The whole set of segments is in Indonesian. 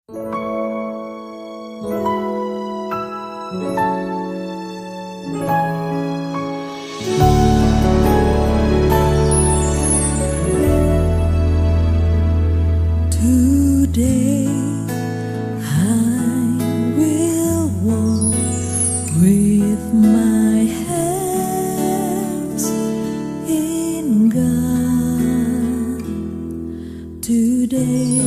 Today I will walk with my hands in God. Today.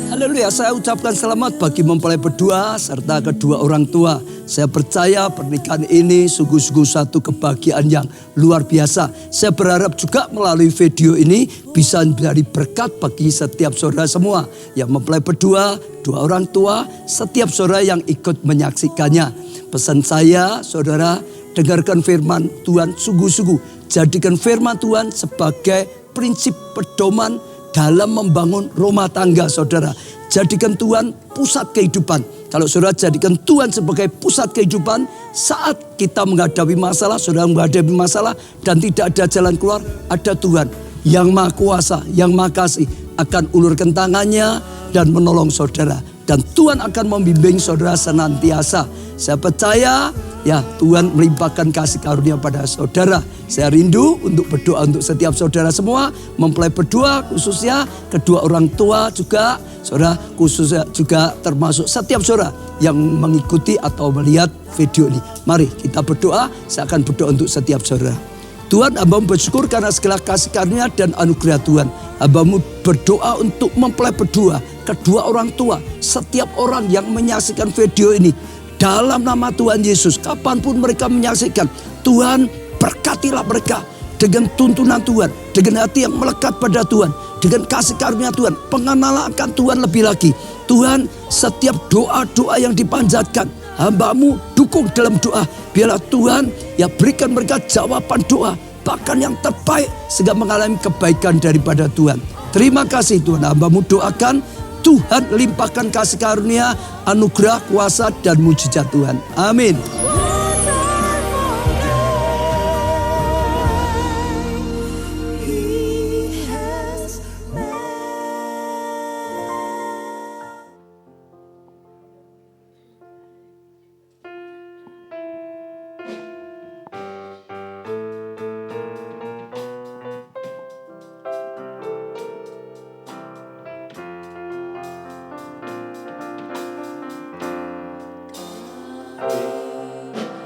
Haleluya, saya ucapkan selamat bagi mempelai berdua serta kedua orang tua. Saya percaya pernikahan ini sungguh-sungguh satu kebahagiaan yang luar biasa. Saya berharap juga melalui video ini bisa menjadi berkat bagi setiap saudara semua yang mempelai berdua, dua orang tua, setiap saudara yang ikut menyaksikannya. Pesan saya, saudara, dengarkan firman Tuhan sungguh-sungguh. Jadikan firman Tuhan sebagai prinsip pedoman dalam membangun rumah tangga saudara. Jadikan Tuhan pusat kehidupan. Kalau saudara jadikan Tuhan sebagai pusat kehidupan, saat kita menghadapi masalah, saudara menghadapi masalah dan tidak ada jalan keluar, ada Tuhan yang Maha Kuasa, yang Maha Kasih akan ulurkan tangannya dan menolong saudara. Dan Tuhan akan membimbing saudara senantiasa. Saya percaya ya Tuhan melimpahkan kasih karunia pada saudara. Saya rindu untuk berdoa untuk setiap saudara semua. Mempelai berdua khususnya, kedua orang tua juga. Saudara khususnya juga termasuk setiap saudara yang mengikuti atau melihat video ini. Mari kita berdoa, saya akan berdoa untuk setiap saudara. Tuhan, hamba-Mu bersyukur karena segala kasih karunia dan anugerah Tuhan. Hamba-Mu berdoa untuk mempelai berdua, kedua orang tua, setiap orang yang menyaksikan video ini. Dalam nama Tuhan Yesus, kapanpun mereka menyaksikan, Tuhan berkatilah mereka dengan tuntunan Tuhan, dengan hati yang melekat pada Tuhan, dengan kasih karunia Tuhan, pengenalan akan Tuhan lebih lagi. Tuhan, setiap doa-doa yang dipanjatkan, hamba-Mu dukung dalam doa. Biarlah Tuhan ya berikan mereka jawaban doa, bahkan yang terbaik sehingga mengalami kebaikan daripada Tuhan. Terima kasih Tuhan, hamba-Mu doakan Tuhan limpahkan kasih karunia, anugerah, kuasa dan mujizat Tuhan. Amin.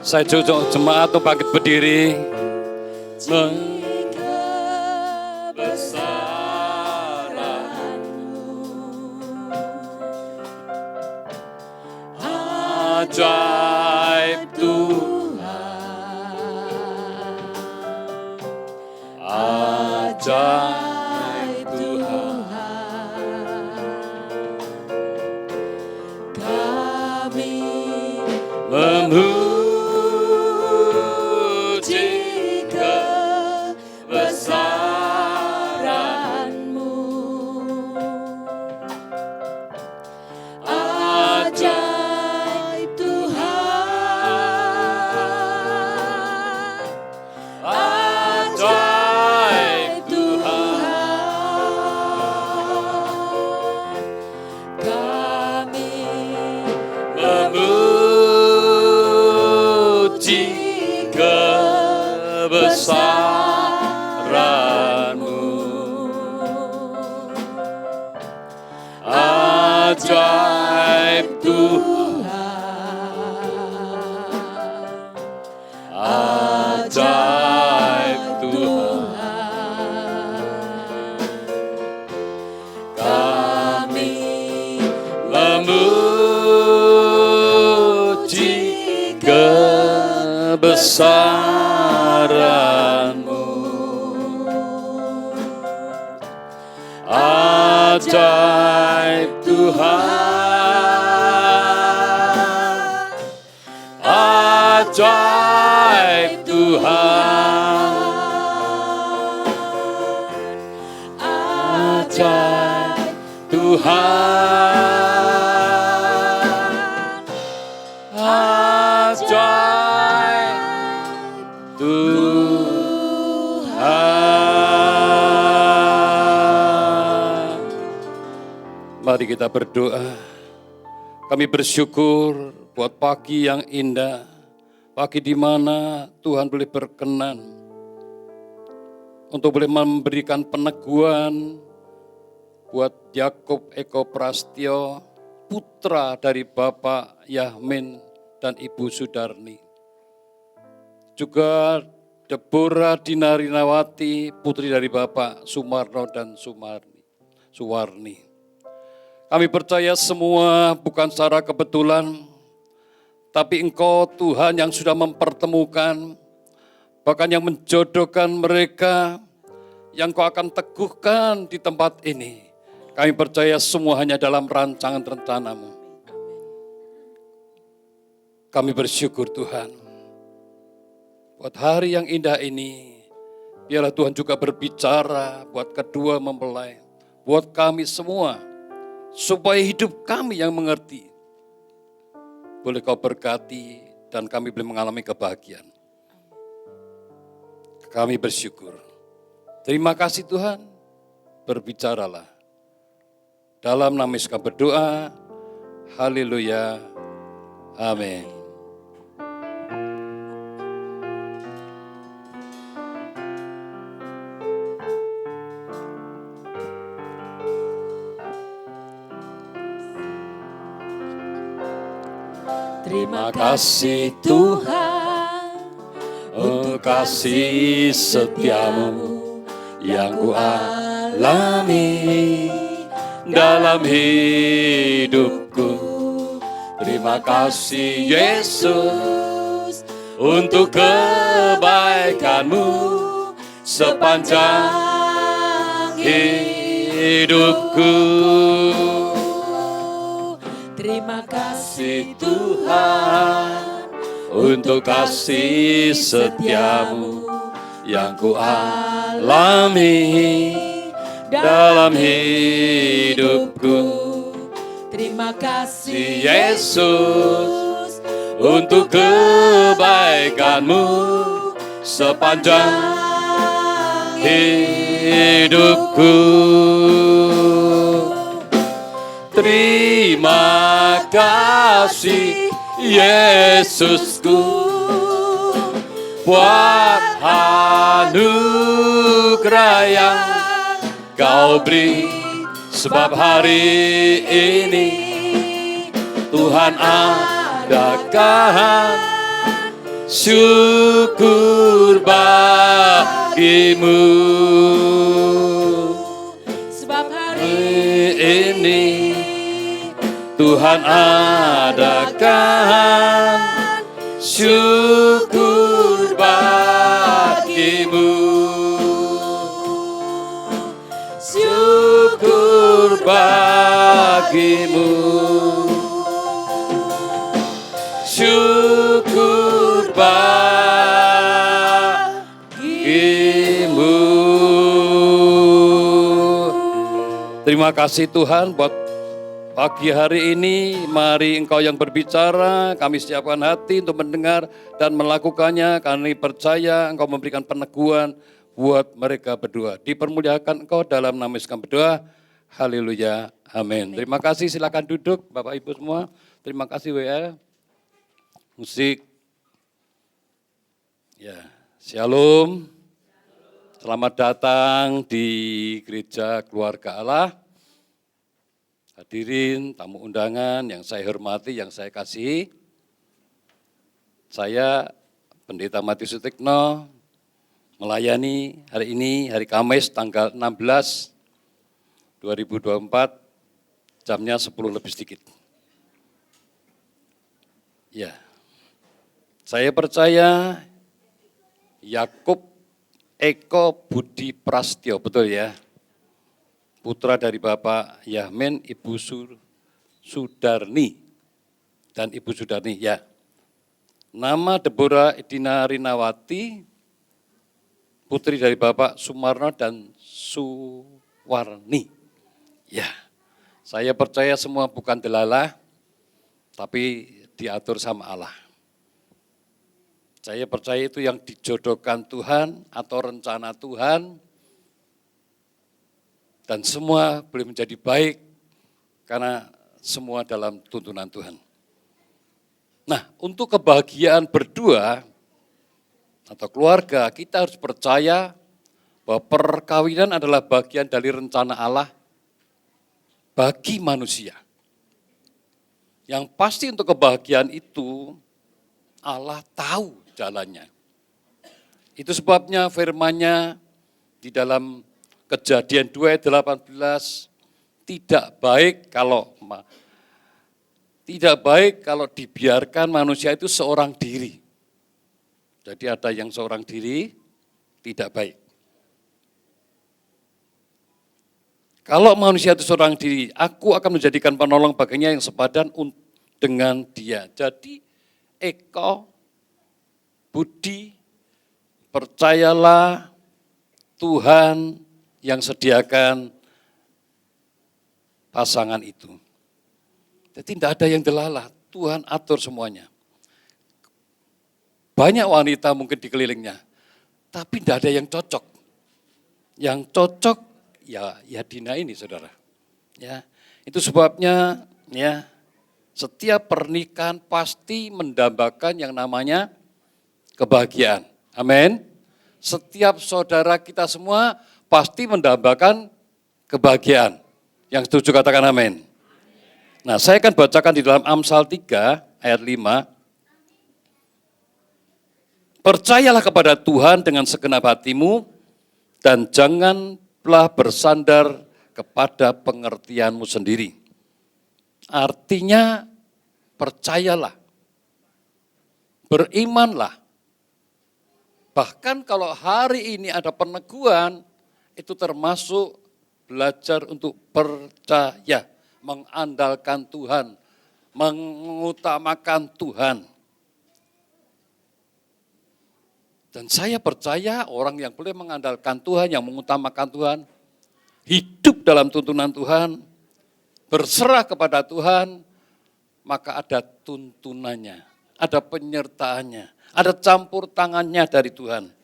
Saya cocok jemaat tuh bangkit berdiri. Ajaib Tuhan, ajaib Tuhan, kami memuji kebesaran-Mu. Ajaib Tuhan, ajaib Tuhan, kami memuji kebesaran-Mu. Ajaib Tuhan, ajaib Tuhan, ajaib Tuhan, ajaib Tuhan. Mari kita berdoa. Kami bersyukur buat pagi yang indah, pagi di mana Tuhan boleh berkenan untuk boleh memberikan peneguhan buat Yakub Eko Prastyo, putra dari Bapak Yahmin dan Ibu Sudarni. Juga Deborah Dinarinawati, putri dari Bapak Sumarno dan Suwarni. Kami percaya semua bukan secara kebetulan, tapi Engkau Tuhan yang sudah mempertemukan, bahkan yang menjodohkan mereka, yang Kau akan teguhkan di tempat ini. Kami percaya semua hanya dalam rancangan rencana-Mu. Kami bersyukur Tuhan, buat hari yang indah ini, biarlah Tuhan juga berbicara buat kedua mempelai, buat kami semua, supaya hidup kami yang mengerti. Boleh Kau berkati dan kami boleh mengalami kebahagiaan. Kami bersyukur. Terima kasih Tuhan, berbicaralah. Dalam nama Yesus kami berdoa, haleluya, amin. Terima kasih Tuhan untuk kasih setiamu yang ku alami dalam hidupku. Terima kasih Yesus untuk kebaikanmu sepanjang hidupku. Terima kasih Tuhan untuk kasih setiamu yang ku alami dalam hidupku. Terima kasih Yesus untuk kebaikanmu sepanjang hidupku. Terima kasih Yesusku buat anugerah yang Kau beri, sebab hari ini Tuhan adakan syukur bagimu. Sebab hari ini Tuhan adakan syukur bagimu. Syukur bagimu. Syukur bagimu. Terima kasih Tuhan buat pagi hari ini. Mari Engkau yang berbicara, kami siapkan hati untuk mendengar dan melakukannya. Kami percaya Engkau memberikan peneguhan buat mereka berdua. Dipermuliakan Engkau dalam nama Yesus kami berdoa. Haleluya. Amin. Terima kasih, silakan duduk Bapak Ibu semua. Terima kasih WL. Musik. Ya, Shalom. Selamat datang di Gereja Keluarga Allah. Hadirin, tamu undangan yang saya hormati, yang saya kasihi. Saya Pendeta Matius Sutikno melayani hari ini, hari Kamis tanggal 16 2024, jamnya 10 lebih sedikit. Ya, saya percaya Yakub Eko Budi Prastyo, betul ya? Putra dari Bapak Yahmin, Ibu Sudarni, dan Ibu Sudarni, ya. Nama Deborah Dinarinawati, putri dari Bapak Sumarno dan Suwarni. Ya, saya percaya semua bukan delalah, tapi diatur sama Allah. Saya percaya itu yang dijodohkan Tuhan atau rencana Tuhan, dan semua boleh menjadi baik karena semua dalam tuntunan Tuhan. Nah, untuk kebahagiaan berdua atau keluarga, kita harus percaya bahwa perkawinan adalah bagian dari rencana Allah bagi manusia. Yang pasti untuk kebahagiaan itu, Allah tahu jalannya. Itu sebabnya firman-Nya di dalam Kejadian 2 ayat 18, tidak baik kalau dibiarkan manusia itu seorang diri. Jadi ada yang seorang diri, tidak baik. Kalau manusia itu seorang diri, aku akan menjadikan penolong baginya yang sepadan dengan dia. Jadi Eko, Budi, percayalah Tuhan yang sediakan pasangan itu. Jadi tidak ada yang delalah, Tuhan atur semuanya. Banyak wanita mungkin di kelilingnya, tapi tidak ada yang cocok. Yang cocok ya Dina ini, saudara. Ya, itu sebabnya ya setiap pernikahan pasti mendambakan yang namanya kebahagiaan. Amin. Setiap saudara kita semua pasti mendambakan kebahagiaan. Yang setuju katakan amin. Nah, saya akan bacakan di dalam Amsal 3 ayat 5. Percayalah kepada Tuhan dengan segenap hatimu dan janganlah bersandar kepada pengertianmu sendiri. Artinya percayalah, berimanlah. Bahkan kalau hari ini ada peneguhan, itu termasuk belajar untuk percaya, mengandalkan Tuhan, mengutamakan Tuhan. Dan saya percaya orang yang boleh mengandalkan Tuhan, yang mengutamakan Tuhan, hidup dalam tuntunan Tuhan, berserah kepada Tuhan, maka ada tuntunannya, ada penyertaannya, ada campur tangannya dari Tuhan.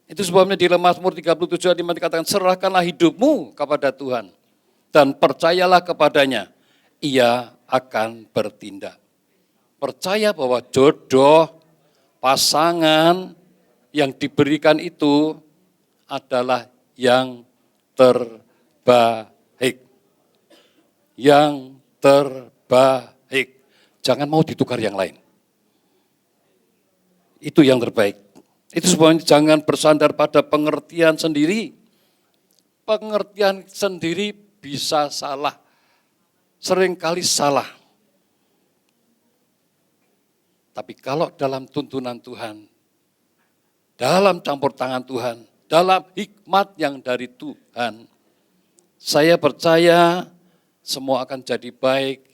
Itu sebabnya di Mazmur 37 ayat 5 dikatakan, serahkanlah hidupmu kepada Tuhan dan percayalah kepadanya, ia akan bertindak. Percaya bahwa jodoh, pasangan yang diberikan itu adalah yang terbaik. Yang terbaik. Jangan mau ditukar yang lain. Itu yang terbaik. Itu sebabnya jangan bersandar pada pengertian sendiri. Pengertian sendiri bisa salah. Seringkali salah. Tapi kalau dalam tuntunan Tuhan, dalam campur tangan Tuhan, dalam hikmat yang dari Tuhan, saya percaya semua akan jadi baik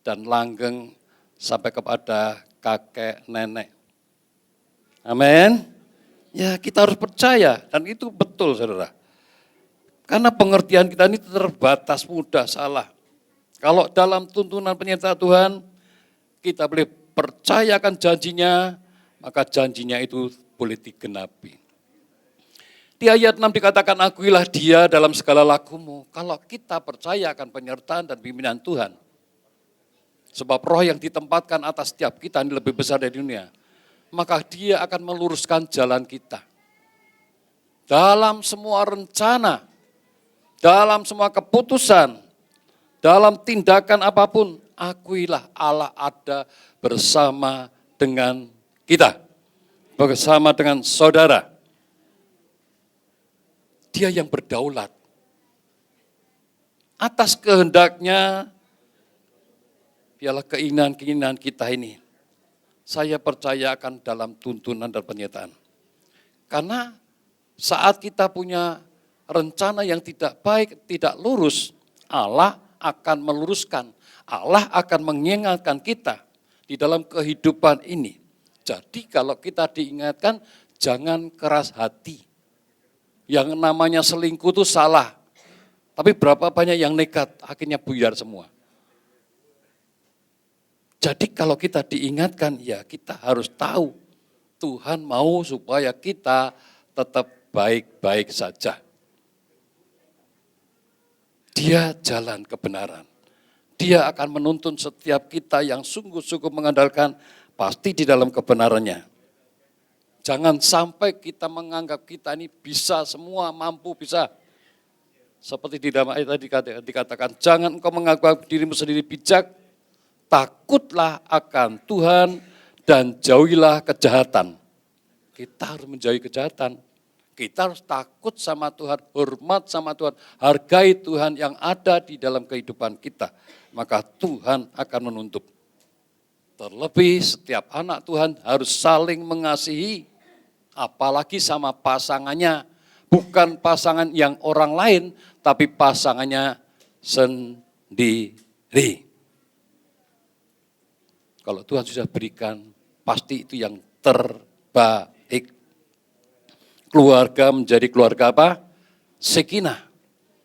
dan langgeng sampai kepada kakek nenek. Amin. Ya, kita harus percaya dan itu betul, saudara. Karena pengertian kita ini terbatas, mudah salah. Kalau dalam tuntunan penyertaan Tuhan, kita boleh percayakan janjinya, maka janjinya itu boleh digenapi. Di ayat 6 dikatakan, akuilah dia dalam segala lakumu. Kalau kita percaya akan penyertaan dan pimpinan Tuhan, sebab roh yang ditempatkan atas setiap kita ini lebih besar dari dunia, maka dia akan meluruskan jalan kita. Dalam semua rencana, dalam semua keputusan, dalam tindakan apapun, akuilah Allah ada bersama dengan kita, bersama dengan saudara. Dia yang berdaulat atas kehendaknya, biarlah keinginan-keinginan kita ini. Saya percaya akan dalam tuntunan dan penyertaan. Karena saat kita punya rencana yang tidak baik, tidak lurus, Allah akan meluruskan. Allah akan mengingatkan kita di dalam kehidupan ini. Jadi kalau kita diingatkan, jangan keras hati. Yang namanya selingkuh itu salah. Tapi berapa banyak yang nekat, akhirnya buyar semua. Jadi kalau kita diingatkan, ya kita harus tahu Tuhan mau supaya kita tetap baik-baik saja. Dia jalan kebenaran. Dia akan menuntun setiap kita yang sungguh-sungguh mengandalkan pasti di dalam kebenarannya. Jangan sampai kita menganggap kita ini bisa semua, mampu, bisa. Seperti di dalam ayat tadi dikatakan, jangan engkau menganggap dirimu sendiri bijak, takutlah akan Tuhan dan jauhilah kejahatan. Kita harus menjauhi kejahatan. Kita harus takut sama Tuhan, hormat sama Tuhan, hargai Tuhan yang ada di dalam kehidupan kita. Maka Tuhan akan menuntut. Terlebih setiap anak Tuhan harus saling mengasihi, apalagi sama pasangannya. Bukan pasangan yang orang lain, tapi pasangannya sendiri. Kalau Tuhan sudah berikan, pasti itu yang terbaik. Keluarga menjadi keluarga apa? Sekinah.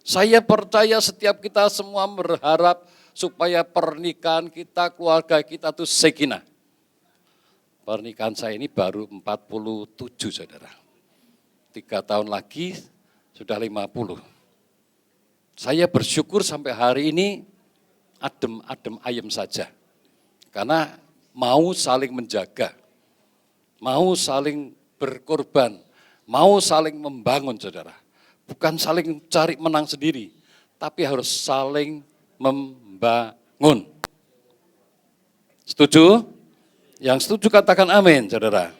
Saya percaya setiap kita semua berharap supaya pernikahan kita, keluarga kita itu sekinah. Pernikahan saya ini baru 47, saudara. 3 tahun lagi sudah 50. Saya bersyukur sampai hari ini adem-adem ayem saja. Karena mau saling menjaga, mau saling berkorban, mau saling membangun, saudara. Bukan saling cari menang sendiri, tapi harus saling membangun. Setuju? Yang setuju katakan amin, saudara.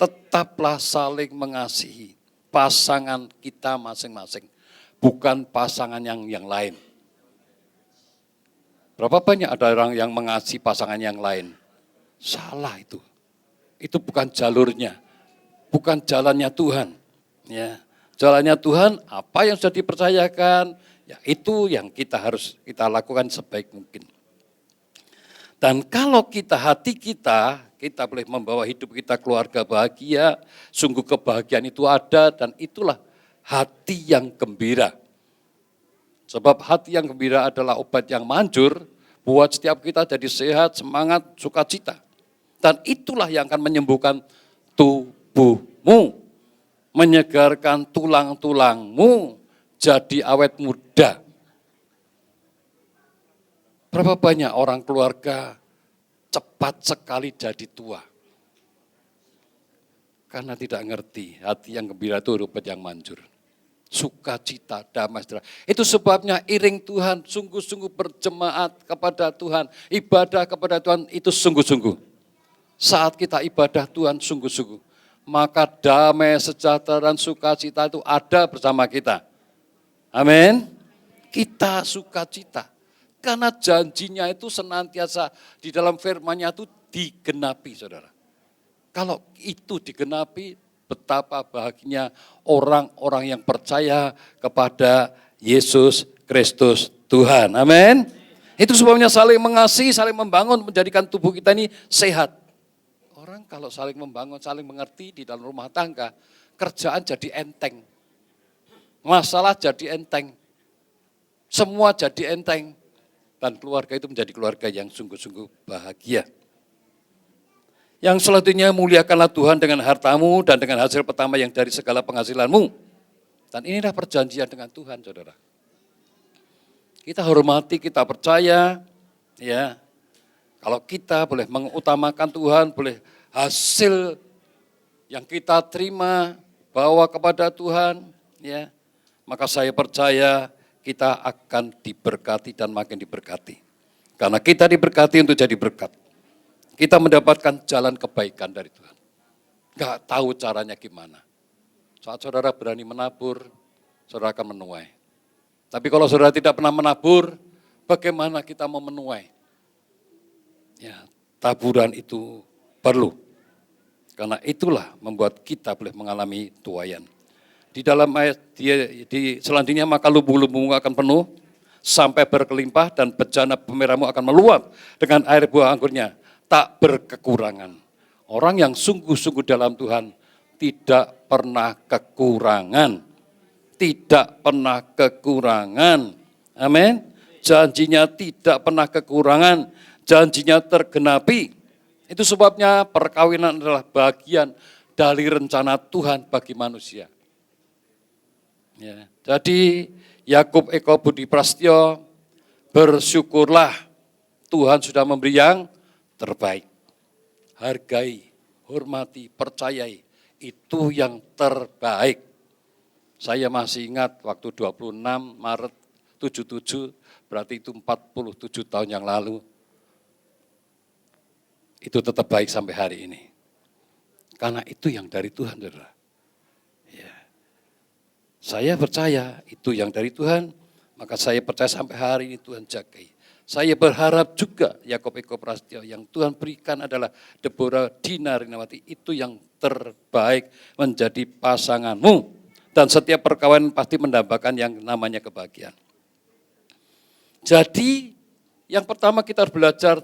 Tetaplah saling mengasihi pasangan kita masing-masing, bukan pasangan yang lain. Berapa banyak ada orang yang mengasihi pasangan yang lain? Salah itu. Itu bukan jalurnya, bukan jalannya Tuhan. Ya, jalannya Tuhan, apa yang sudah dipercayakan, ya itu yang kita lakukan sebaik mungkin. Dan kalau hati kita boleh membawa hidup kita keluarga bahagia, sungguh kebahagiaan itu ada dan itulah hati yang gembira. Sebab hati yang gembira adalah obat yang manjur buat setiap kita jadi sehat, semangat, sukacita. Dan itulah yang akan menyembuhkan tubuhmu, menyegarkan tulang-tulangmu, jadi awet muda. Berapa banyak orang keluarga cepat sekali jadi tua. Karena tidak ngerti, hati yang gembira itu obat yang manjur. Sukacita, damai sejahtera. Itu sebabnya iring Tuhan, sungguh-sungguh berjemaat kepada Tuhan. Ibadah kepada Tuhan itu sungguh-sungguh. Saat kita ibadah Tuhan sungguh-sungguh, maka damai sejahtera dan sukacita itu ada bersama kita. Amin. Kita sukacita. Karena janjinya itu senantiasa di dalam firman-Nya itu digenapi, saudara. Kalau itu digenapi, betapa bahagianya orang-orang yang percaya kepada Yesus Kristus Tuhan. Amin. Itu sebabnya saling mengasihi, saling membangun, menjadikan tubuh kita ini sehat. Orang kalau saling membangun, saling mengerti di dalam rumah tangga, kerjaan jadi enteng. Masalah jadi enteng. Semua jadi enteng. Dan keluarga itu menjadi keluarga yang sungguh-sungguh bahagia. Yang selanjutnya, muliakanlah Tuhan dengan hartamu dan dengan hasil pertama yang dari segala penghasilanmu. Dan inilah perjanjian dengan Tuhan, saudara. Kita hormati, kita percaya, ya. Kalau kita boleh mengutamakan Tuhan, boleh hasil yang kita terima, bawa kepada Tuhan, ya. Maka saya percaya kita akan diberkati dan makin diberkati. Karena kita diberkati untuk jadi berkat. Kita mendapatkan jalan kebaikan dari Tuhan. Gak tahu caranya gimana. Saat saudara berani menabur, saudara akan menuai. Tapi kalau saudara tidak pernah menabur, bagaimana kita mau menuai? Ya, taburan itu perlu. Karena itulah membuat kita boleh mengalami tuaian. Di dalam ayat di selanjutnya, maka lubung-lubungmu akan penuh sampai berkelimpah dan bejana pemerahmu akan meluap dengan air buah anggurnya, tak berkekurangan. Orang yang sungguh-sungguh dalam Tuhan tidak pernah kekurangan. Tidak pernah kekurangan. Amin. Janjinya tidak pernah kekurangan, janjinya tergenapi. Itu sebabnya perkawinan adalah bagian dari rencana Tuhan bagi manusia. Ya, jadi Yakub Eko Budi Prasetyo, bersyukurlah Tuhan sudah memberi yang terbaik. Hargai, hormati, percayai. Itu yang terbaik. Saya masih ingat waktu 26 Maret 77, berarti itu 47 tahun yang lalu. Itu tetap baik sampai hari ini. Karena itu yang dari Tuhan, saudara. Ya. Saya percaya itu yang dari Tuhan, maka saya percaya sampai hari ini Tuhan jagai. Saya berharap juga Yakob Eko Prasetyo yang Tuhan berikan adalah Deborah Dina Rinawati, itu yang terbaik menjadi pasanganmu. Dan setiap perkawinan pasti mendambakan yang namanya kebahagiaan. Jadi yang pertama kita harus belajar,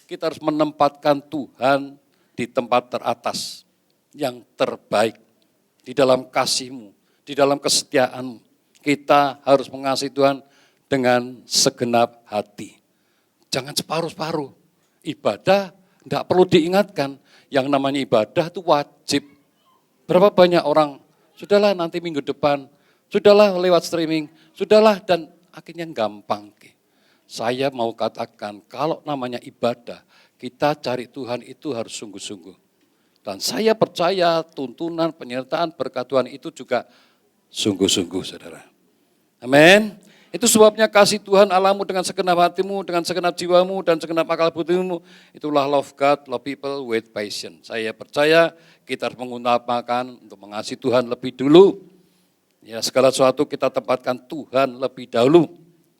kita harus menempatkan Tuhan di tempat teratas, yang terbaik. Di dalam kasih-Mu, di dalam kesetiaan-Mu. Kita harus mengasihi Tuhan dengan segenap hati. Jangan separuh-separuh. Ibadah tidak perlu diingatkan. Yang namanya ibadah itu wajib. Berapa banyak orang, sudahlah nanti minggu depan, sudahlah lewat streaming, sudahlah, dan akhirnya gampang. Saya mau katakan kalau namanya ibadah, kita cari Tuhan itu harus sungguh-sungguh. Dan saya percaya tuntunan, penyertaan, berkat Tuhan itu juga sungguh-sungguh, saudara. Amin. Itu sebabnya kasih Tuhan Allahmu dengan segenap hatimu, dengan segenap jiwamu, dan segenap akal budimu. Itulah love God, love people with passion. Saya percaya kita harus mengutamakan untuk mengasihi Tuhan lebih dulu. Ya, segala sesuatu kita tempatkan Tuhan lebih dahulu.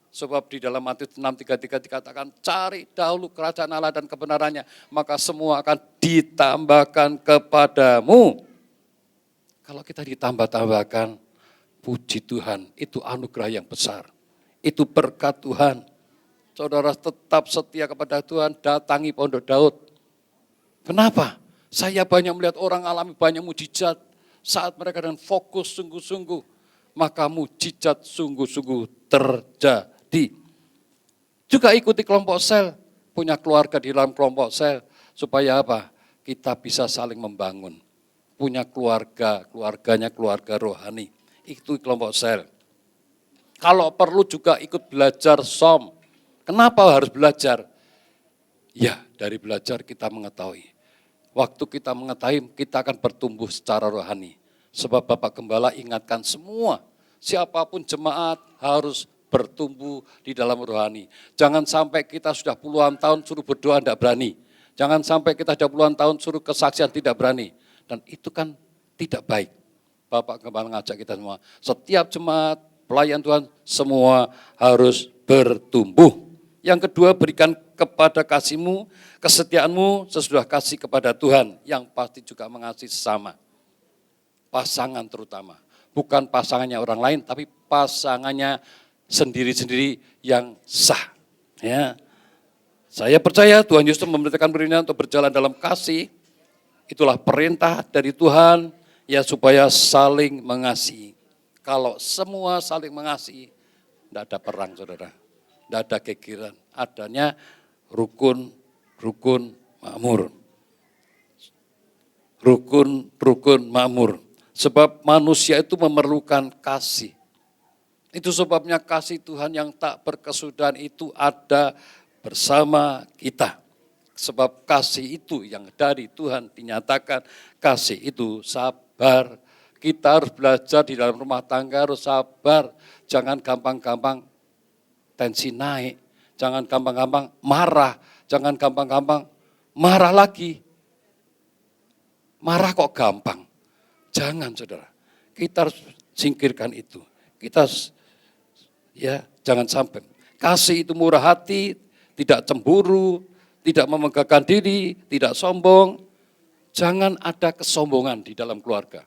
Sebab di dalam Matius 6:33 dikatakan, cari dahulu kerajaan Allah dan kebenarannya, maka semua akan ditambahkan kepadamu. Kalau kita ditambah-tambahkan, puji Tuhan, itu anugerah yang besar. Itu berkat Tuhan. Saudara tetap setia kepada Tuhan, datangi Pondok Daud. Kenapa? Saya banyak melihat orang alami banyak mujizat. Saat mereka dengan fokus sungguh-sungguh, maka mujizat sungguh-sungguh terjadi. Juga ikuti kelompok sel, punya keluarga di dalam kelompok sel. Supaya apa? Kita bisa saling membangun. Punya keluarga, keluarganya keluarga rohani. Itu kelompok sel. Kalau perlu juga ikut belajar SOM. Kenapa harus belajar? Ya, dari belajar kita mengetahui. Waktu kita mengetahui, kita akan bertumbuh secara rohani. Sebab Bapak Gembala ingatkan semua, siapapun jemaat harus bertumbuh di dalam rohani. Jangan sampai kita sudah puluhan tahun suruh berdoa tidak berani. Jangan sampai kita sudah puluhan tahun suruh kesaksian tidak berani. Dan itu kan tidak baik. Bapak Gembala ngajak kita semua, setiap jemaat, pelayan Tuhan, semua harus bertumbuh. Yang kedua, berikan kepada kasih-Mu, kesetiaan-Mu sesudah kasih kepada Tuhan, yang pasti juga mengasihi sesama. Pasangan terutama, bukan pasangannya orang lain, tapi pasangannya sendiri-sendiri yang sah. Ya. Saya percaya Tuhan Yesus memerintahkan dirinya untuk berjalan dalam kasih. Itulah perintah dari Tuhan, ya supaya saling mengasihi. Kalau semua saling mengasihi, tidak ada perang, saudara. Tidak ada gegeran. Adanya rukun makmur. Rukun makmur. Sebab manusia itu memerlukan kasih. Itu sebabnya kasih Tuhan yang tak berkesudahan itu ada bersama kita. Sebab kasih itu yang dari Tuhan dinyatakan, kasih itu sabar. Kita harus belajar di dalam rumah tangga, harus sabar. Jangan gampang-gampang tensi naik. Jangan gampang-gampang marah. Jangan gampang-gampang marah lagi. Marah kok gampang. Jangan, saudara. Kita harus singkirkan itu. Kita ya jangan sampai. Kasih itu murah hati, tidak cemburu, tidak memegahkan diri, tidak sombong. Jangan ada kesombongan di dalam keluarga.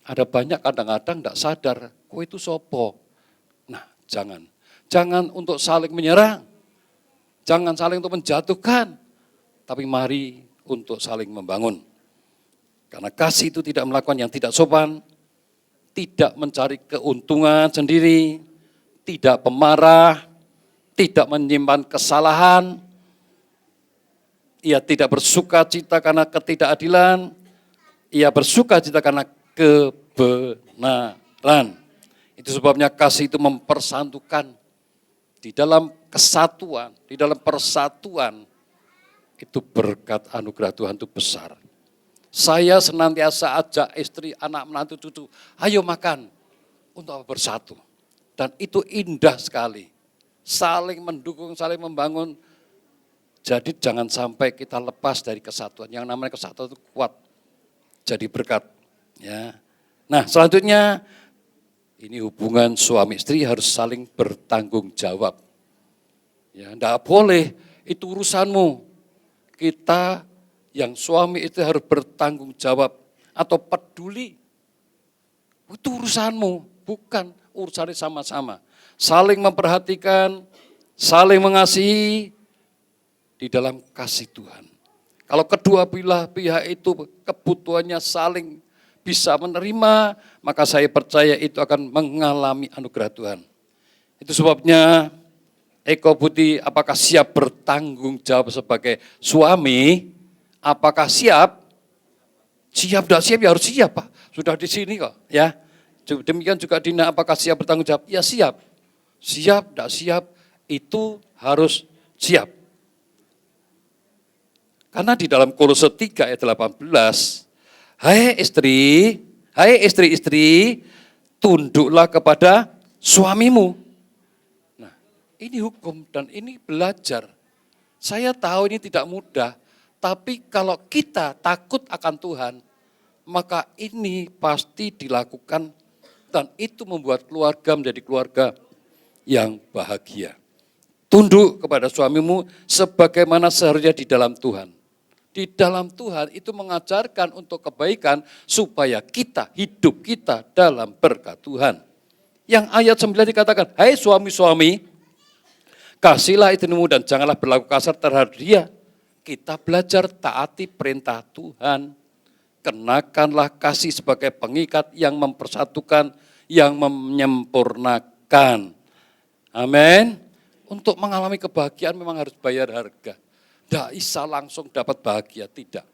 Ada banyak kadang-kadang tidak sadar, kok itu sopo. Nah, jangan. Jangan untuk saling menyerang. Jangan saling untuk menjatuhkan. Tapi mari untuk saling membangun. Karena kasih itu tidak melakukan yang tidak sopan, tidak mencari keuntungan sendiri, tidak pemarah, tidak menyimpan kesalahan. Ia tidak bersuka cita karena ketidakadilan. Ia bersuka cita karena kebenaran. Itu sebabnya kasih itu mempersatukan. di dalam kesatuan, di dalam persatuan, itu berkat anugerah Tuhan itu besar. Saya senantiasa ajak istri, anak, menantu, cucu, ayo makan untuk bersatu. Dan itu indah sekali. Saling mendukung, saling membangun. Jadi jangan sampai kita lepas dari kesatuan. Yang namanya kesatuan itu kuat. Jadi berkat. Ya. Nah selanjutnya, ini hubungan suami istri harus saling bertanggung jawab. Ya, enggak boleh, itu urusanmu. Kita yang suami itu harus bertanggung jawab atau peduli. Itu urusanmu, bukan urusannya sama-sama. Saling memperhatikan, saling mengasihi di dalam kasih Tuhan. Kalau kedua pihak itu kebutuhannya saling bisa menerima, maka saya percaya itu akan mengalami anugerah Tuhan. Itu sebabnya Eko Budi, apakah siap bertanggung jawab sebagai suami? Apakah siap? Siap, tidak siap, ya harus siap Pak. Sudah di sini kok. Ya. Demikian juga Dina, apakah siap bertanggung jawab? Ya siap. Siap, tidak siap, itu harus siap. Karena di dalam Kolose 3 ayat 18, hai istri-istri, tunduklah kepada suamimu. Ini hukum dan ini belajar. Saya tahu ini tidak mudah, tapi kalau kita takut akan Tuhan, maka ini pasti dilakukan dan itu membuat keluarga menjadi keluarga yang bahagia. Tunduk kepada suamimu sebagaimana seharusnya di dalam Tuhan. Di dalam Tuhan itu mengajarkan untuk kebaikan supaya kita, hidup kita dalam berkat Tuhan. Yang ayat 9 dikatakan, hai suami-suami, kasihlah istrimu dan janganlah berlaku kasar terhadap dia. Kita belajar taati perintah Tuhan. Kenakanlah kasih sebagai pengikat yang mempersatukan, yang menyempurnakan. Amin. Untuk mengalami kebahagiaan memang harus bayar harga. Tidak bisa langsung dapat bahagia, tidak.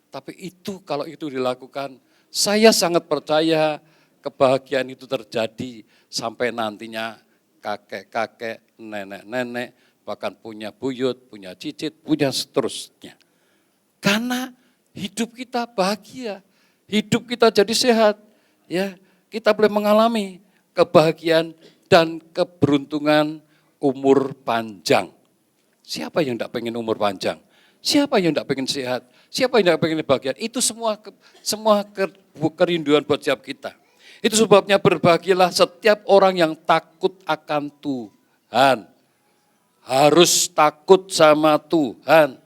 Tapi itu kalau itu dilakukan, saya sangat percaya kebahagiaan itu terjadi sampai nantinya kakek-kakek, nenek-nenek, bahkan punya buyut, punya cicit, punya seterusnya. Karena hidup kita bahagia, hidup kita jadi sehat, ya kita boleh mengalami kebahagiaan dan keberuntungan umur panjang. Siapa yang tidak pengen umur panjang? Siapa yang tidak pengen sehat? Siapa yang tidak pengen bahagia? Itu semua kerinduan buat setiap kita. Itu sebabnya berbahagialah setiap orang yang takut akan Tuhan. Harus takut sama Tuhan.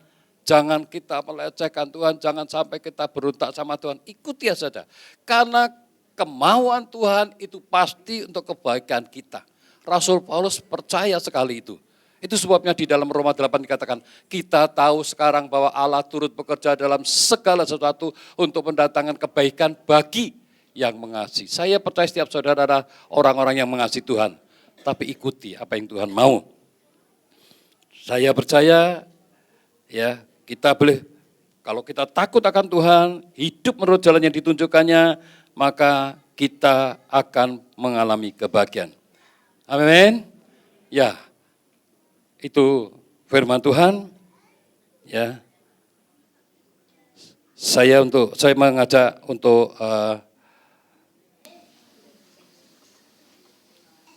Jangan kita melecehkan Tuhan, jangan sampai kita berontak sama Tuhan. Ikuti saja. Karena kemauan Tuhan itu pasti untuk kebaikan kita. Rasul Paulus percaya sekali itu. Itu sebabnya di dalam Roma 8 dikatakan, kita tahu sekarang bahwa Allah turut bekerja dalam segala sesuatu untuk mendatangkan kebaikan bagi yang mengasihi. Saya percaya setiap saudara adalah orang-orang yang mengasihi Tuhan. Tapi ikuti apa yang Tuhan mau. Saya percaya ya kita boleh, kalau kita takut akan Tuhan, hidup menurut jalan yang ditunjukkannya, maka kita akan mengalami kebahagiaan. Amin. Ya, itu firman Tuhan. Ya, saya mengajak untuk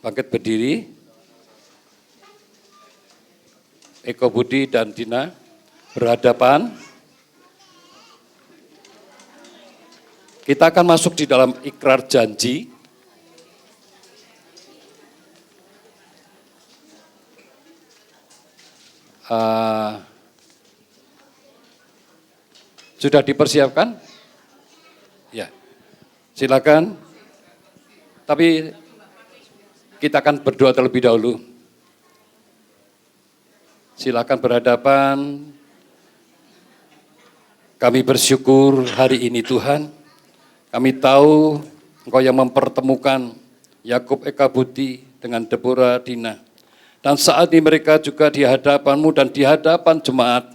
bangkit berdiri. Eko Budi dan Dina berhadapan. Kita akan masuk di dalam ikrar janji. Sudah dipersiapkan? Ya, silakan. Tapi kita akan berdoa terlebih dahulu. Silakan berhadapan. Kami bersyukur hari ini Tuhan. Kami tahu Engkau yang mempertemukan Yakub Eka Budi dengan Deborah Dina. Dan saat ini mereka juga di hadapan-Mu dan di hadapan jemaat.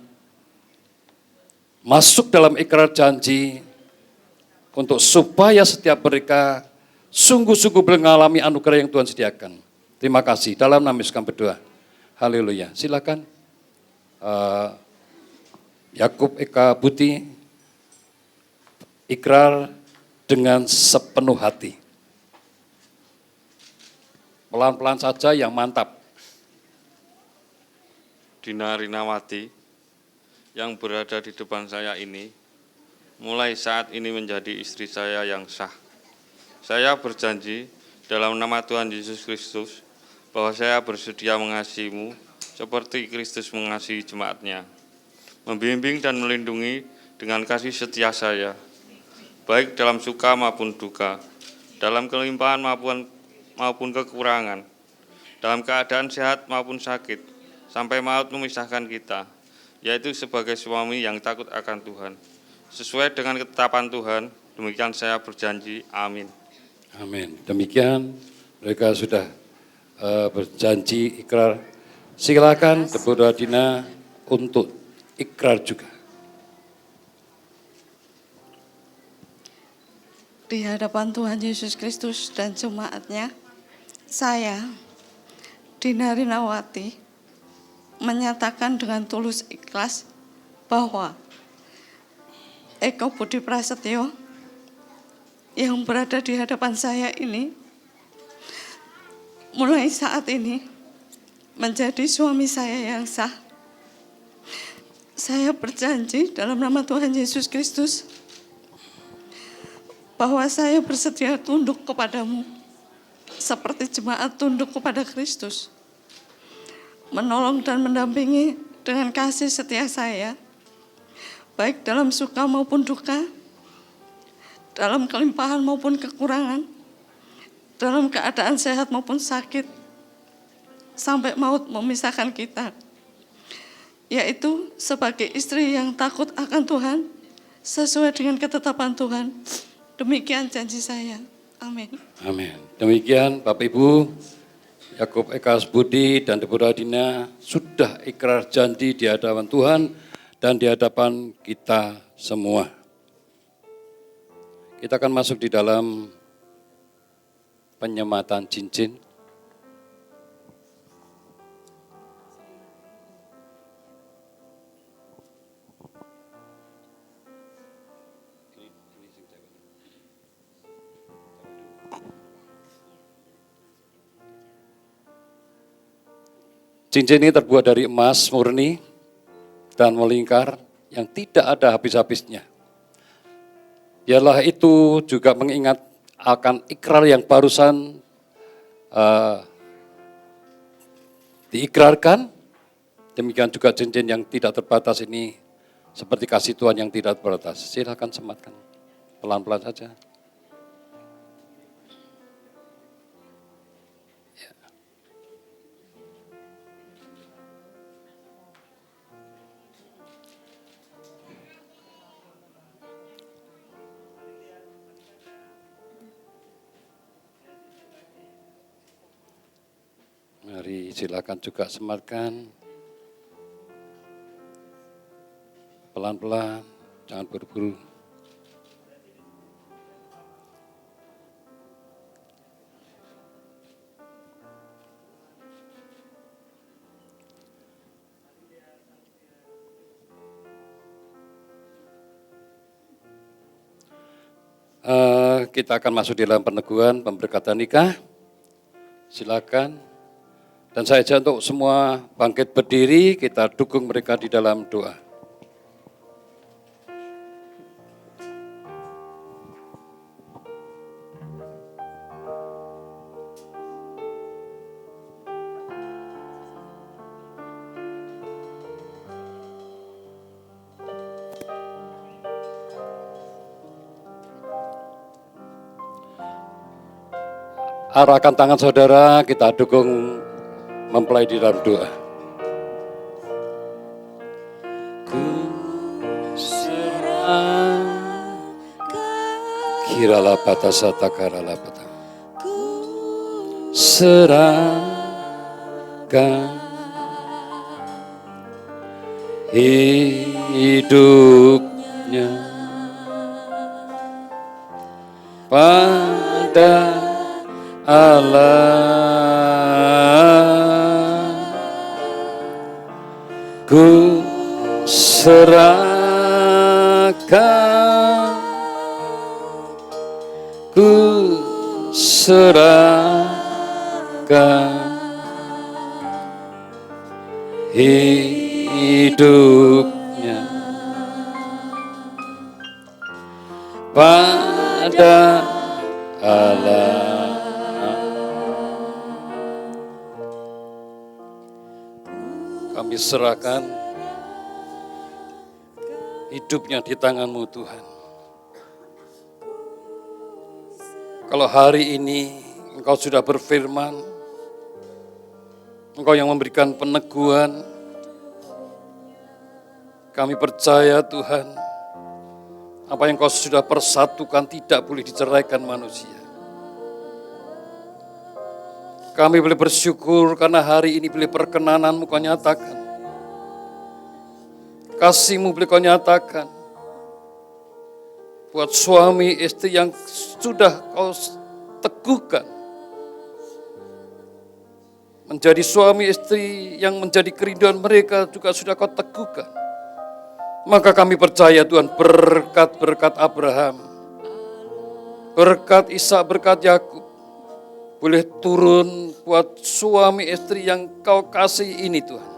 Masuk dalam ikrar janji untuk supaya setiap mereka sungguh-sungguh mengalami anugerah yang Tuhan sediakan. Terima kasih. Dalam nama Yesus kami berdoa. Haleluya. Silakan. Yakub Eka Buti ikrar dengan sepenuh hati. Pelan-pelan saja yang mantap. Dina Rinawati yang berada di depan saya ini, mulai saat ini menjadi istri saya yang sah. Saya berjanji dalam nama Tuhan Yesus Kristus bahwa saya bersedia mengasihimu seperti Kristus mengasihi jemaatnya, membimbing dan melindungi dengan kasih setia saya, baik dalam suka maupun duka, dalam kelimpahan maupun kekurangan, dalam keadaan sehat maupun sakit, sampai maut memisahkan kita, yaitu sebagai suami yang takut akan Tuhan. Sesuai dengan ketetapan Tuhan, demikian saya berjanji. Amin. Amin. Demikian mereka sudah berjanji ikrar. Silakan Debu Radina untuk ikrar juga. Di hadapan Tuhan Yesus Kristus dan jemaatnya, saya, Dina Rinawati, menyatakan dengan tulus ikhlas bahwa Eko Budi Prasetyo yang berada di hadapan saya ini mulai saat ini menjadi suami saya yang sah. Saya berjanji dalam nama Tuhan Yesus Kristus bahwa saya bersedia tunduk kepadamu seperti jemaat tunduk kepada Kristus, menolong dan mendampingi dengan kasih setia saya, baik dalam suka maupun duka, dalam kelimpahan maupun kekurangan, dalam keadaan sehat maupun sakit, sampai maut memisahkan kita, yaitu sebagai istri yang takut akan Tuhan, sesuai dengan ketetapan Tuhan. Demikian janji saya. Amin. Amin. Demikian Bapak Ibu, Yakub Eka Budi dan Debu Radina sudah ikrar janji di hadapan Tuhan dan di hadapan kita semua. Kita akan masuk di dalam penyematan cincin. Cincin ini terbuat dari emas murni dan melingkar yang tidak ada habis-habisnya. Ialah itu juga mengingat akan ikrar yang barusan diikrarkan. Demikian juga cincin yang tidak terbatas ini seperti kasih Tuhan yang tidak terbatas. Silakan sematkan pelan-pelan saja. Mari silakan juga sematkan. Pelan-pelan, jangan buru-buru. Kita akan masuk di dalam peneguhan pemberkatan nikah. Silakan. Dan saya ajak untuk semua bangkit berdiri, kita dukung mereka di dalam doa. Arahkan tangan saudara, kita dukung mempelai di dalam doa. Ku serah kirala patasata karala pata. Serahkan hidupnya pada Allah. ku serahkan, ku serahkan hidupnya pada Allah. Kami serahkan hidupnya di tangan-Mu Tuhan. Kalau hari ini Engkau sudah berfirman, Engkau yang memberikan peneguhan, kami percaya Tuhan, apa yang Engkau sudah persatukan tidak boleh diceraikan manusia. Kami boleh bersyukur karena hari ini boleh perkenanan-Mu Kau nyatakan. Kasih-Mu boleh Kau nyatakan. Buat suami istri yang sudah Kau teguhkan. Menjadi suami istri yang menjadi kerinduan mereka juga sudah Kau teguhkan. Maka kami percaya Tuhan berkat-berkat Abraham, berkat Ishak, berkat Yakub, boleh turun buat suami istri yang Kau kasih ini Tuhan.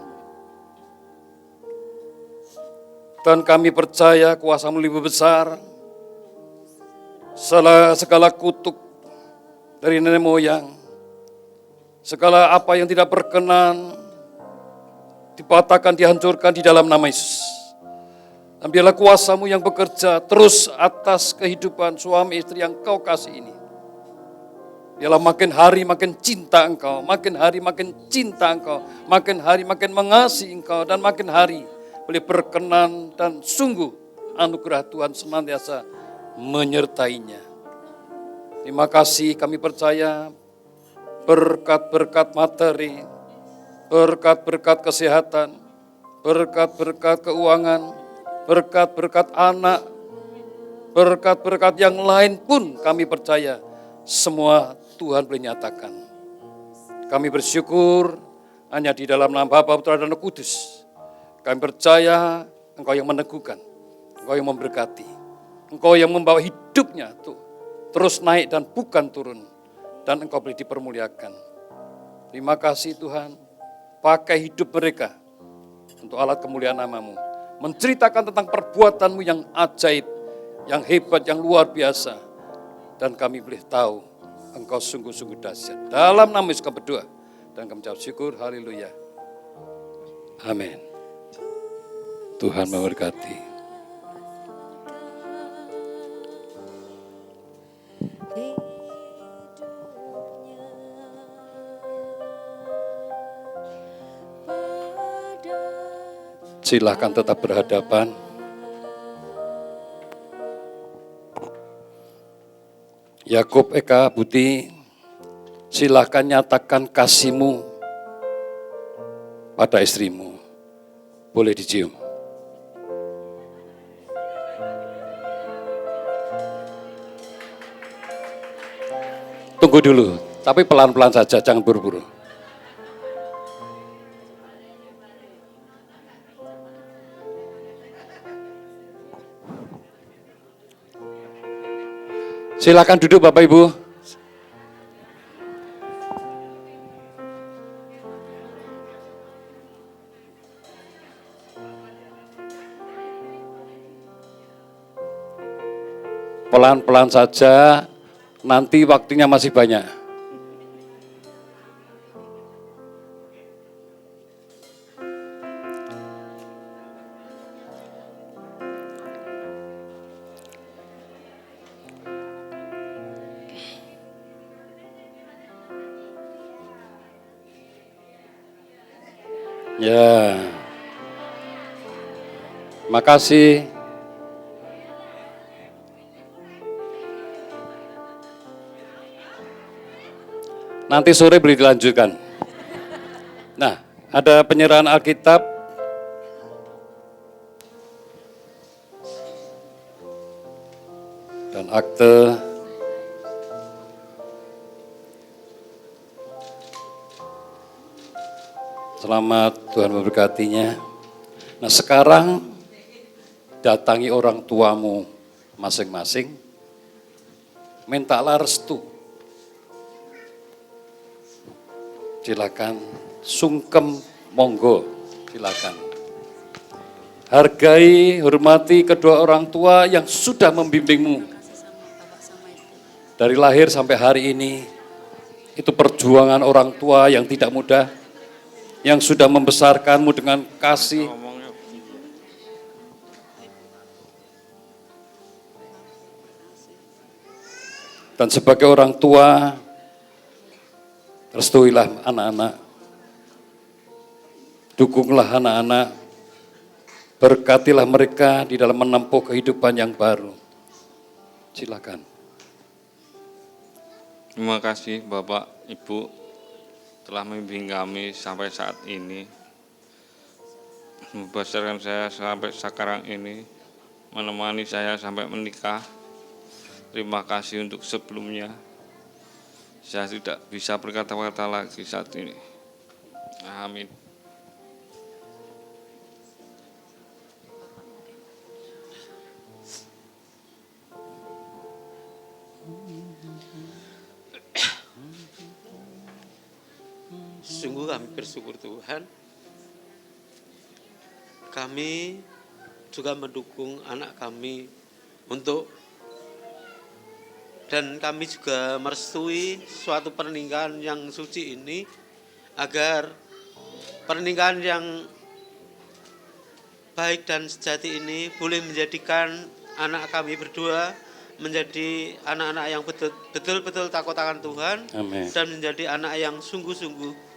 Dan kami percaya kuasa-Mu lebih besar. Segala kutuk dari nenek moyang, segala apa yang tidak berkenan, dipatahkan, dihancurkan di dalam nama Yesus. Dan biarlah kuasa-Mu yang bekerja terus atas kehidupan suami istri yang Kau kasih ini. Biarlah makin hari makin cinta Engkau, makin hari makin cinta Engkau, makin hari makin mengasihi Engkau, dan makin hari boleh berkenan dan sungguh anugerah Tuhan senantiasa menyertainya. Terima kasih, kami percaya berkat-berkat materi, berkat-berkat kesehatan, berkat-berkat keuangan, berkat-berkat anak, berkat-berkat yang lain pun kami percaya semua Tuhan boleh nyatakan. Kami bersyukur hanya di dalam nama Bapa, Putra, dan Roh Kudus. Kami percaya Engkau yang meneguhkan, Engkau yang memberkati, Engkau yang membawa hidupnya tuh terus naik dan bukan turun. Dan Engkau boleh dipermuliakan. Terima kasih Tuhan, pakai hidup mereka untuk alat kemuliaan nama-Mu. Menceritakan tentang perbuatan-Mu yang ajaib, yang hebat, yang luar biasa. Dan kami boleh tahu Engkau sungguh-sungguh dahsyat. Dalam nama Yesus kami berdoa dan kami ucap syukur. Haleluya. Amin. Tuhan memberkati. Silakan tetap berhadapan. Yakub Eka Buti, silakan nyatakan kasih-Mu pada istrimu. Boleh dicium. Tunggu dulu, tapi pelan-pelan saja, jangan buru-buru. Silakan duduk Bapak Ibu. Pelan-pelan saja, nanti waktunya masih banyak. Ya, makasih. Nanti sore boleh dilanjutkan. Nah, ada penyerahan Alkitab. Dan akte. Selamat, Tuhan memberkatinya. Nah sekarang datangi orang tuamu masing-masing, mintalah restu. Silakan, sungkem monggo, silakan. Hargai, hormati kedua orang tua yang sudah membimbingmu. Dari lahir sampai hari ini, itu perjuangan orang tua yang tidak mudah, yang sudah membesarkanmu dengan kasih. Dan sebagai orang tua, restuilah anak-anak, dukunglah anak-anak, berkatilah mereka di dalam menempuh kehidupan yang baru. Silakan. Terima kasih Bapak, Ibu telah membimbing kami sampai saat ini, membesarkan saya sampai sekarang ini, menemani saya sampai menikah. Terima kasih untuk sebelumnya. Saya tidak bisa berkata-kata lagi saat ini. Amin. Sungguh kami bersyukur Tuhan, kami juga mendukung anak kami dan kami juga merestui suatu pernikahan yang suci ini, agar pernikahan yang baik dan sejati ini boleh menjadikan anak kami berdua menjadi anak-anak yang betul-betul takut akan Tuhan. Amin. Dan menjadi anak yang sungguh-sungguh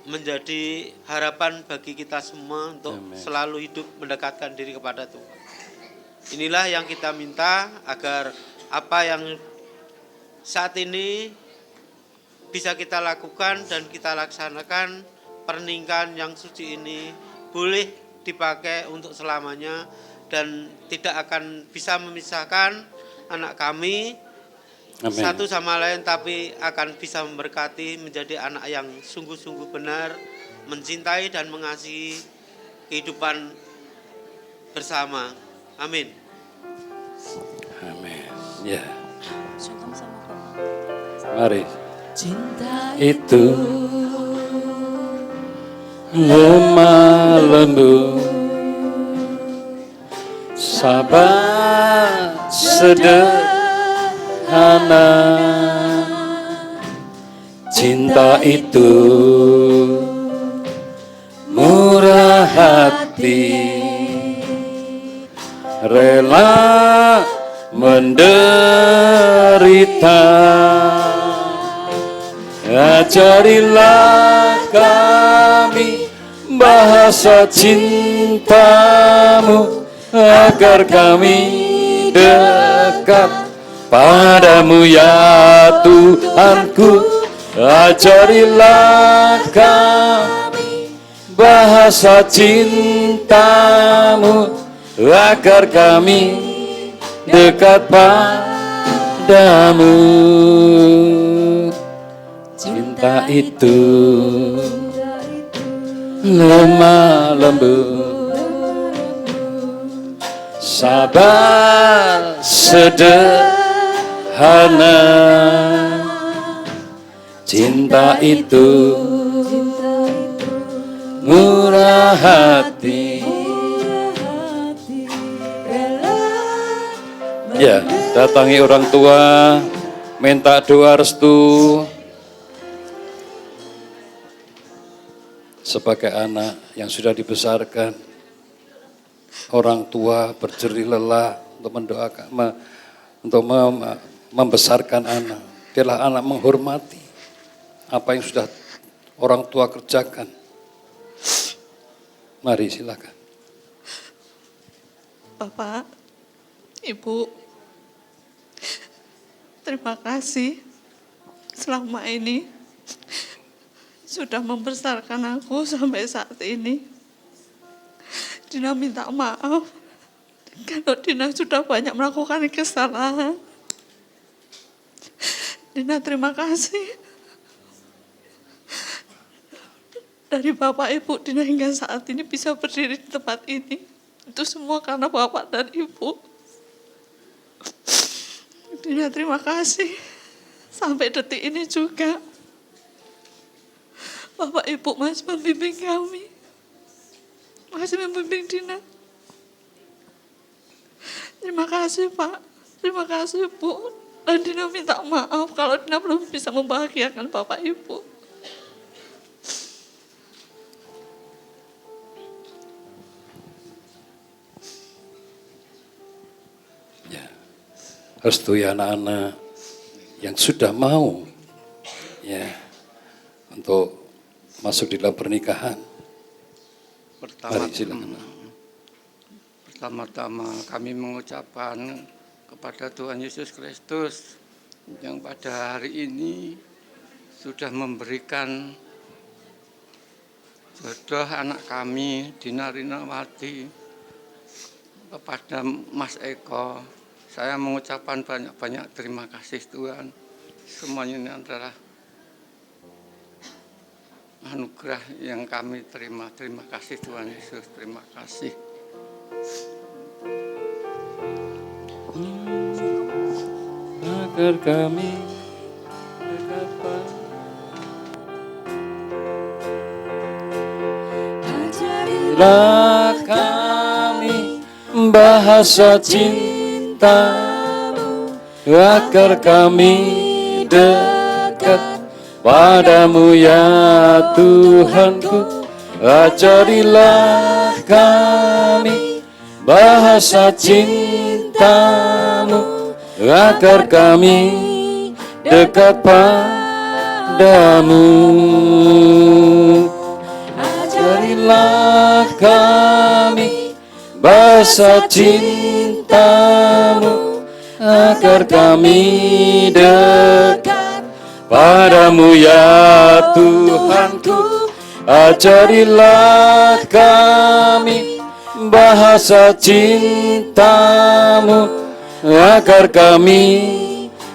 menjadi harapan bagi kita semua untuk Amin. selalu hidup mendekatkan diri kepada Tuhan. Inilah yang kita minta, agar apa yang saat ini bisa kita lakukan dan kita laksanakan, pernikahan yang suci ini boleh dipakai untuk selamanya dan tidak akan bisa memisahkan anak kami Amin. satu sama lain, tapi akan bisa memberkati menjadi anak yang sungguh-sungguh benar, mencintai dan mengasihi kehidupan bersama. Amin. Amin. Ya. Mari. Cinta itu lemah lembut, sabar sederhana. Cinta itu murah hati, rela menderita. Ajarilah kami bahasa cintamu, agar kami dekat padamu ya Tuhanku. Ajarilah kami bahasa cintamu, agar kami dekat padamu. Cinta itu lemah lembut, sabar sederhana. Cinta itu murah hati. Ya, datangi orang tua, minta doa restu. Sebagai anak yang sudah dibesarkan, orang tua berjerih lelah untuk mendoakan, membesarkan anak. Biarlah anak menghormati apa yang sudah orang tua kerjakan. Mari silakan. Bapak, Ibu, terima kasih selama ini sudah membesarkan aku sampai saat ini. Dina minta maaf kalau Dina sudah banyak melakukan kesalahan. Dina terima kasih dari Bapak Ibu Dina hingga saat ini bisa berdiri di tempat ini. Itu semua karena Bapak dan Ibu. Dina terima kasih. Sampai detik ini juga Bapak Ibu masih membimbing kami. Masih membimbing Dina. Terima kasih Pak. Terima kasih Bu. Dan Dina minta maaf kalau Dina belum bisa membahagiakan Bapak Ibu. Ya, restui anak-anak yang sudah mau ya untuk masuk di dalam pernikahan. Mari silakan. Pertama-tama kami mengucapkan kepada Tuhan Yesus Kristus yang pada hari ini sudah memberikan jodoh anak kami Dina Rinawati kepada Mas Eko. Saya mengucapkan banyak-banyak terima kasih Tuhan. Semuanya ini adalah anugerah yang kami terima. Terima kasih Tuhan Yesus, terima kasih. Agar kami dekat ajarilah kami bahasa cintamu, agar kami dekat padamu ya Tuhanku. Ajarilah kami bahasa cintamu, agar kami dekat padamu. Ajarilah kami bahasa cintamu, agar kami dekat padamu ya Tuhanku. Ajarilah kami bahasa cintamu, agar kami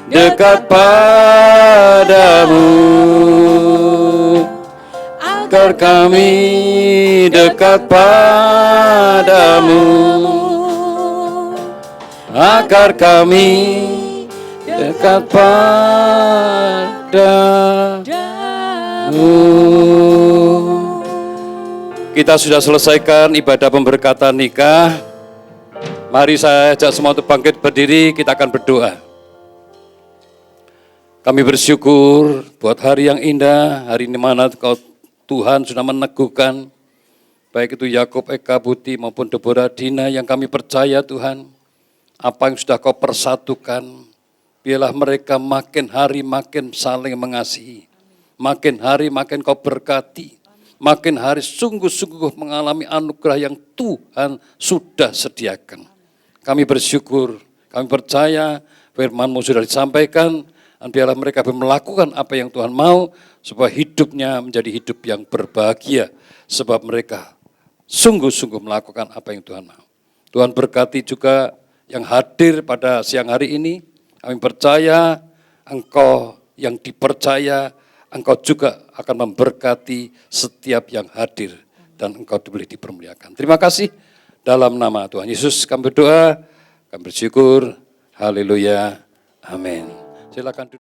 dekat padamu, agar kami dekat padamu, agar kami dekat padamu. Kita sudah selesaikan ibadah pemberkatan nikah. Mari saya ajak semua untuk bangkit berdiri, kita akan berdoa. Kami bersyukur buat hari yang indah, hari di mana Tuhan sudah meneguhkan, baik itu Yakub, Eka, Buti maupun Deborah, Dina yang kami percaya Tuhan, apa yang sudah Kau persatukan, biarlah mereka makin hari makin saling mengasihi, makin hari makin Kau berkati, makin hari sungguh-sungguh mengalami anugerah yang Tuhan sudah sediakan. Kami bersyukur, kami percaya firman-Mu sudah disampaikan, dan biarlah mereka melakukan apa yang Tuhan mau, supaya hidupnya menjadi hidup yang berbahagia, sebab mereka sungguh-sungguh melakukan apa yang Tuhan mau. Tuhan berkati juga yang hadir pada siang hari ini, kami percaya Engkau yang dipercaya, Engkau juga akan memberkati setiap yang hadir, dan Engkau boleh dipermuliakan. Terima kasih. Dalam nama Tuhan Yesus kami berdoa, kami bersyukur. Haleluya. Amin. Silakan.